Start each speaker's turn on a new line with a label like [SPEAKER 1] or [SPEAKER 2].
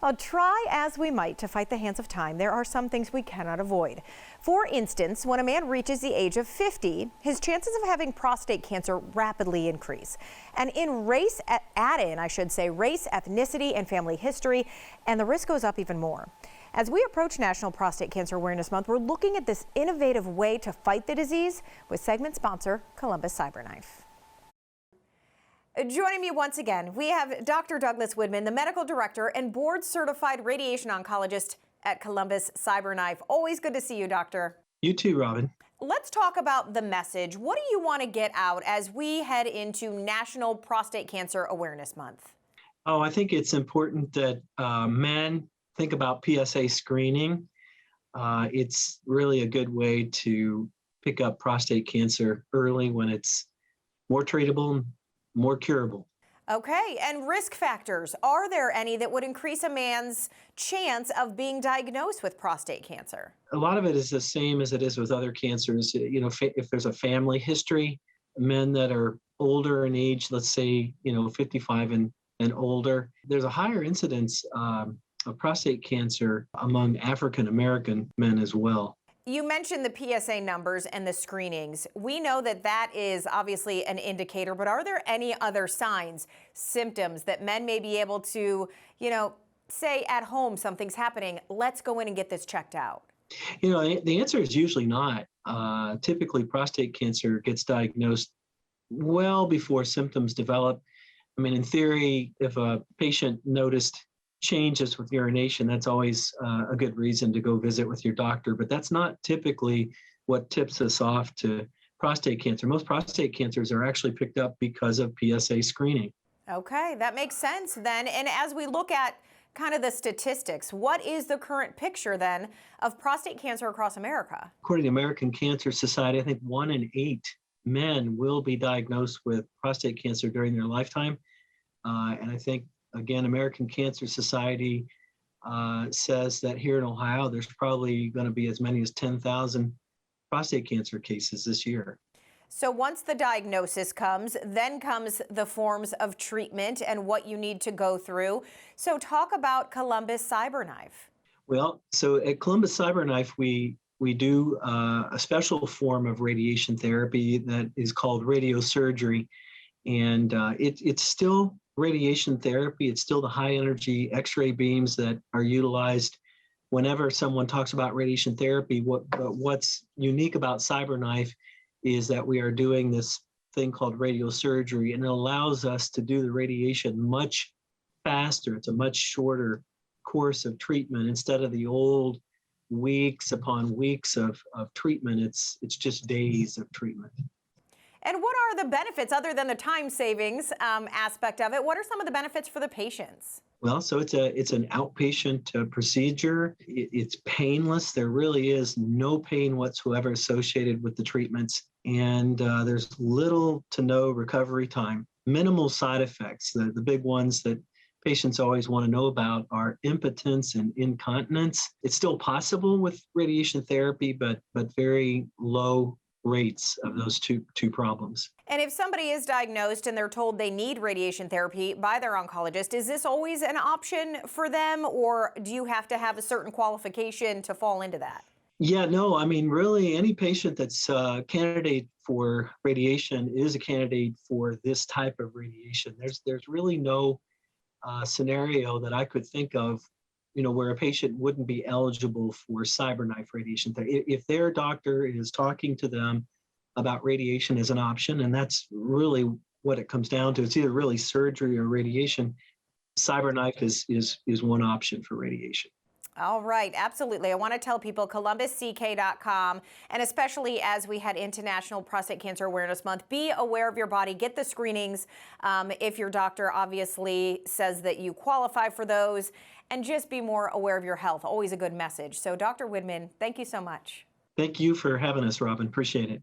[SPEAKER 1] Well, try as we might to fight the hands of time, there are some things we cannot avoid. For instance, when a man reaches the age of 50, his chances of having prostate cancer rapidly increase. And add in, race, ethnicity, and family history, and the risk goes up even more. As we approach National Prostate Cancer Awareness Month, we're looking at this innovative way to fight the disease with segment sponsor Columbus CyberKnife. Joining me once again, we have Dr. Douglas Widman, the medical director and board-certified radiation oncologist at Columbus CyberKnife. Always good to see you, doctor.
[SPEAKER 2] You too, Robin.
[SPEAKER 1] Let's talk about the message. What do you want to get out as we head into National Prostate Cancer Awareness Month?
[SPEAKER 2] Oh, I think it's important that men think about PSA screening. It's really a good way to pick up prostate cancer early when it's more treatable, more curable.
[SPEAKER 1] Okay, and risk factors. Are there any that would increase a man's chance of being diagnosed with prostate cancer?
[SPEAKER 2] A lot of it is the same as it is with other cancers. You know, if there's a family history, men that are older in age, let's say, 55 and older, there's a higher incidence of prostate cancer among African American men as well.
[SPEAKER 1] You mentioned the PSA numbers and the screenings. We know that that is obviously an indicator, but are there any other signs, symptoms that men may be able to, say at home something's happening, let's go in and get this checked out?
[SPEAKER 2] The answer is usually not. Typically, prostate cancer gets diagnosed well before symptoms develop. I mean, in theory, if a patient noticed changes with urination, that's always a good reason to go visit with your doctor, but that's not typically what tips us off to prostate cancer. Most prostate cancers are actually picked up because of PSA screening.
[SPEAKER 1] Okay, that makes sense then. And as we look at kind of the statistics, what is the current picture then of prostate cancer across America?
[SPEAKER 2] According to the American Cancer Society, I think 1 in 8 men will be diagnosed with prostate cancer during their lifetime. And I think, again, American Cancer Society says that here in Ohio, there's probably going to be as many as 10,000 prostate cancer cases this year.
[SPEAKER 1] So once the diagnosis comes, then comes the forms of treatment and what you need to go through. So talk about Columbus CyberKnife.
[SPEAKER 2] Well, so at Columbus CyberKnife, we do a special form of radiation therapy that is called radiosurgery. And it's still radiation therapy. It's still the high energy X-ray beams that are utilized whenever someone talks about radiation therapy. What's unique about CyberKnife is that we are doing this thing called radiosurgery, and it allows us to do the radiation much faster. It's a much shorter course of treatment instead of the old weeks upon weeks of treatment. It's just days of treatment.
[SPEAKER 1] And what are the benefits other than the time savings aspect of it? What are some of the benefits for the patients?
[SPEAKER 2] Well, so it's an outpatient procedure. It's painless. There really is no pain whatsoever associated with the treatments. And there's little to no recovery time. Minimal side effects. The big ones that patients always want to know about are impotence and incontinence. It's still possible with radiation therapy, but very low rates of those two problems.
[SPEAKER 1] And if somebody is diagnosed and they're told they need radiation therapy by their oncologist, is this always an option for them, or do you have to have a certain qualification to fall into that?
[SPEAKER 2] Yeah, no, I mean, really any patient that's a candidate for radiation is a candidate for this type of radiation. There's really no scenario that I could think of where a patient wouldn't be eligible for CyberKnife radiation therapy. If their doctor is talking to them about radiation as an option, and that's really what it comes down to, it's either really surgery or radiation, CyberKnife is one option for radiation.
[SPEAKER 1] All right, absolutely. I want to tell people columbusck.com, and especially as we head into National Prostate Cancer Awareness Month, be aware of your body, get the screenings if your doctor obviously says that you qualify for those, and just be more aware of your health. Always a good message. So Dr. Widman, thank you so much.
[SPEAKER 2] Thank you for having us, Robin. Appreciate it.